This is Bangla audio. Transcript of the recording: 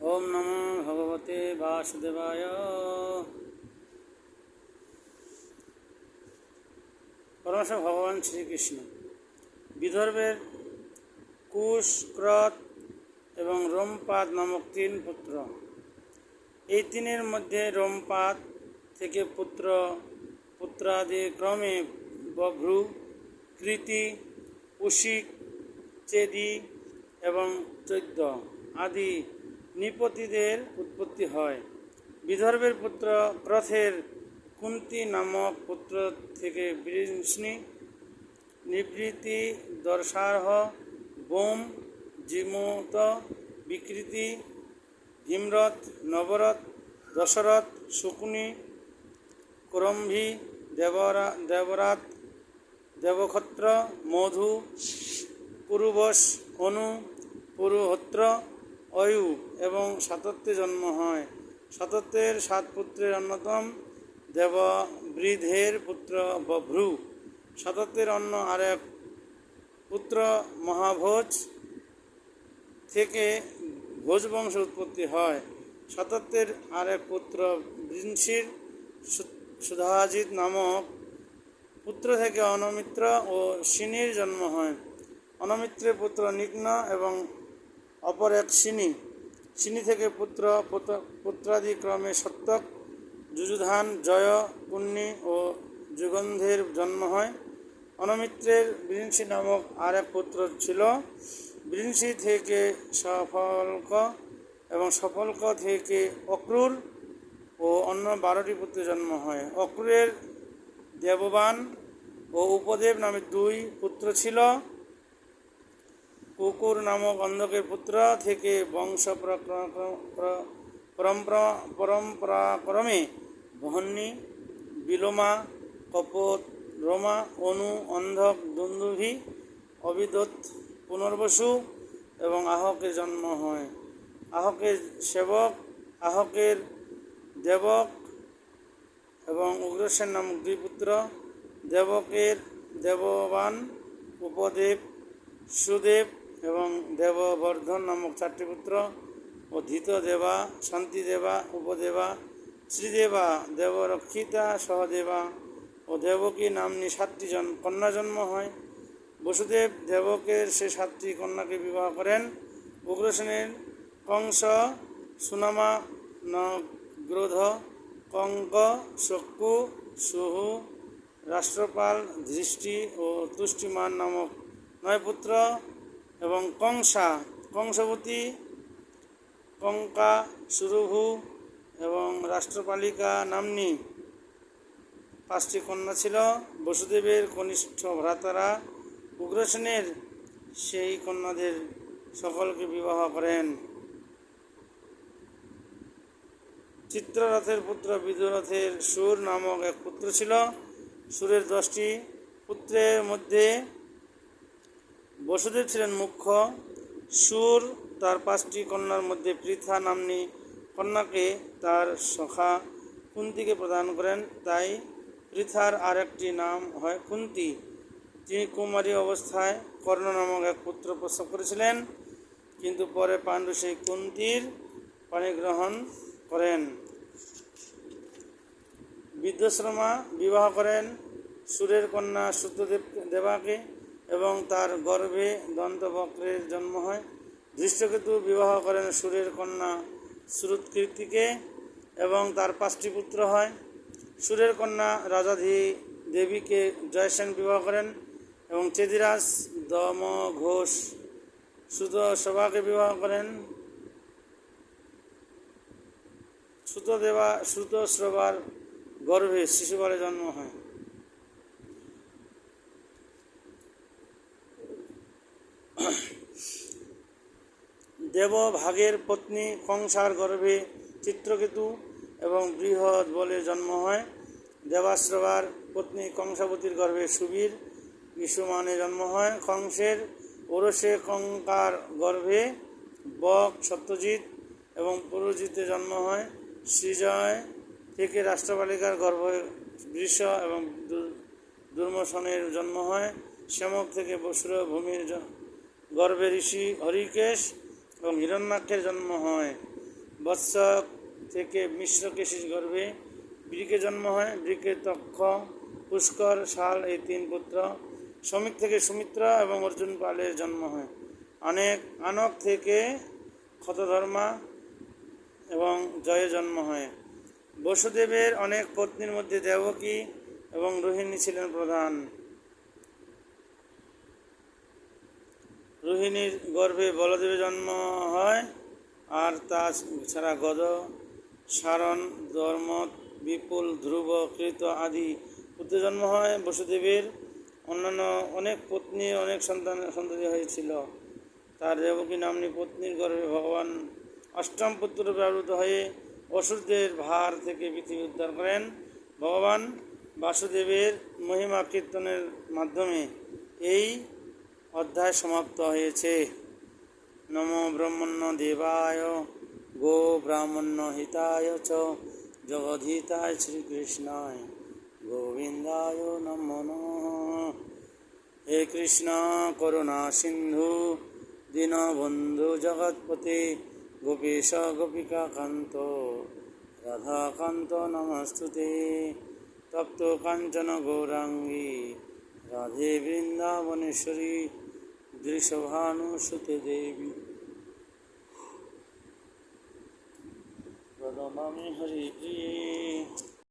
ওম নমো ভগবতে বাসুদেবায়। পরমেশ্বর ভগবান শ্রীকৃষ্ণ বিদর্ভের কুশ, ক্রত এবং রোমপাদ নামক তিন পুত্র। এই তিনের মধ্যে রোমপাদ থেকে পুত্রাদি ক্রমে বভ্রু, কৃতি, কুশিক, চেদি এবং চৈদ্য আদি নৃপতিদের উৎপত্তি হয়। বিদর্ভের পুত্র ক্রথের কুন্তী নামক পুত্র থেকে বৃষ্ণি, নিবৃত্তি, দর্শার্হ, বোম, জিমুত, বিকৃতি, ভীমরথ, নবরথ, দশরথ, শকুনি, করম্ভী, দেবরাত, দেবক্ষত্র, মধু, পুরুবশ, অনু, পুরুহোত্র, অয়ু এবং সাতত্যে জন্ম হয়। সাতত্যের 7 পুত্রের অন্যতম দেববৃধের পুত্র বভ্রু। সাতত্যের অন্য আরেক পুত্র মহাভোজ থেকে ভোজবংশ উৎপত্তি হয়। সাতত্যের আরেক পুত্র বৃংশির সুধাজিৎ নামক পুত্র থেকে অনমিত্র ও সিনির জন্ম হয়। অনমিত্রের পুত্র নিগ্ন এবং অপর এক সিনি। সিনি থেকে পুত্রাদি ক্রমে সত্যক, যুযুধান, জয়, পুণ্যি ও যুগন্ধের জন্ম হয়। অনমিত্রের বৃংশি নামক আর এক পুত্র ছিল। বৃংশি থেকে সফলক এবং সফলক থেকে অক্রূর ও অন্য 12টি পুত্রের জন্ম হয়। অক্রূরের দেববান ও উপদেব নামে 2 পুত্র ছিল। কুকুর নামক অন্ধকের পুত্র থেকে বংশ পরম্পরাক্রমে বহ্নি, বিলোমা, কপোত, রোমা, অনু, অন্ধক, দুন্দুভি, অবিদত, পুনর্বসু এবং আহকের জন্ম হয়। আহকের সেবক, আহকের দেবক এবং উগ্রসেন নামক 2 পুত্র। দেবকের দেববান, উপদেব, সুদেব এবং দেববর্ধন নামক 4টি পুত্র ও ধৃতদেবা, শান্তিদেবা, উপদেবা, শ্রীদেবা, দেবরক্ষিতা, সহদেবা ও দেবকী নাম্নী 7টি কন্যা জন্ম হয়। বসুদেব দেবকের সে 7টি কন্যাকে বিবাহ করেন। উগ্রসেনের কংস, সুনামা, নগ্রোধ, কঙ্ক, শক্কু, সুহু, রাষ্ট্রপাল, ধৃষ্টি ও তুষ্টিমান নামক 9 পুত্র এবং কংসবতী, কঙ্কা, সুরভু এবং রাষ্ট্রপালিকা নাম্নী 5টি কন্যা ছিল। বসুদেবের কনিষ্ঠ ভ্রাতারা উগ্রসেনের সেই কন্যাদের সকলকে বিবাহ করেন। চিত্ররথের পুত্র বিদুরথের সুর নামক এক পুত্র ছিল। সুরের 10টি পুত্রের মধ্যে বসুদেব ছিলেন মুখ্য। সুর তার 5টি কন্যার মধ্যে পৃথা নাম্নী কন্যাকে তার সখা কুন্তীকে প্রদান করেন। তাই পৃথার আরেকটি নাম হয় কুন্তী। তিনি কুমারী অবস্থায় কর্ণ নামক এক পুত্র প্রসব করেছিলেন, কিন্তু পরে পাণ্ডু সেই কুন্তীর পাণিগ্রহণ করেন। বিদ্যশ্রমা বিবাহ করেন সুরের কন্যা সুতদেবাকে এবং তার গর্ভে দন্তবক্রের জন্ম হয়। ধৃষ্টকেতু বিবাহ করেন সুরের কন্যা শ্রুতকীর্তিকে এবং তার 5টি পুত্র হয়। সুরের কন্যা রাজাধি দেবীকে জয়সেন বিবাহ করেন এবং চেদিরাজ দমঘোষ সুতশোভাকে বিবাহ করেন। সুতশ্রবার গর্ভে শিশুপালের জন্ম হয়। দেবভাগের পত্নী কংসার গর্ভে চিত্রকেতু এবং বৃহৎ বলে জন্ম হয়। দেবাশ্রবার পত্নী কংসাবতীর গর্ভে সুবীর বিশুমানে জন্ম হয়। কংসের ওরসে কঙ্কার গর্ভে বক, সত্যজিৎ এবং পুরুজিতে জন্ম হয়। সৃজয় থেকে রাষ্ট্রপালিকার গর্ভে বৃষ এবং দুর্মসনের জন্ম হয়। শ্যামক থেকে বসুর ভূমির গর্ভে ঋষি হরিকেশ এবং হিরণ্যাক্ষের জন্ম হয়। বৎস থেকে মিশ্রকেশীর গর্ভে বৃকে জন্ম হয়। বৃকে তক্ষ, পুষ্কর, শাল এই 3 পুত্র। শ্রমিক থেকে সুমিত্রা এবং অর্জুন পালের জন্ম হয়। আনক থেকে ক্ষতধর্মা এবং জয়ের জন্ম হয়। বসুদেবের অনেক পত্নীর মধ্যে দেবকী এবং রোহিণী ছিলেন প্রধান। রোহিণীর গর্ভে বলদেবের জন্ম হয়, আর তা ছাড়া গদ, সারণ, ধর্মত, বিপুল, ধ্রুব, কৃত আদি পুত্র জন্ম হয়। বসুদেবের অন্যান্য অনেক পত্নী অনেক সন্তান হয়েছিল। তার দেবকী নাম্নী পত্নীর গর্ভে ভগবান অষ্টম পুত্ররূপে আবির্ভূত হয়ে অসুরদের ভার থেকে পৃথিবী উদ্ধার করেন। ভগবান বাসুদেবের মহিমা কীর্তনের মাধ্যমে এই অধ্যায় সমাপ্ত হয়েছে। নমো ব্রহ্মণ্য দেবায় গো ব্রাহ্মণ্য হিতায় চ জগদ্ধিতায় শ্রীকৃষ্ণায় গোবিন্দায় নমো নমঃ। হে কৃষ্ণ করুণা সিন্ধু দীনবন্ধু জগৎপতে গোপীশ গোপিকা কান্ত রাধাকান্ত নমস্তুতে। তপ্ত কাঞ্চন গৌরাঙ্গী রাধে বৃন্দাবনেশ্বরী দৃষভানুসুতে দেবী প্রণমামি হরিপ্রিয়ে।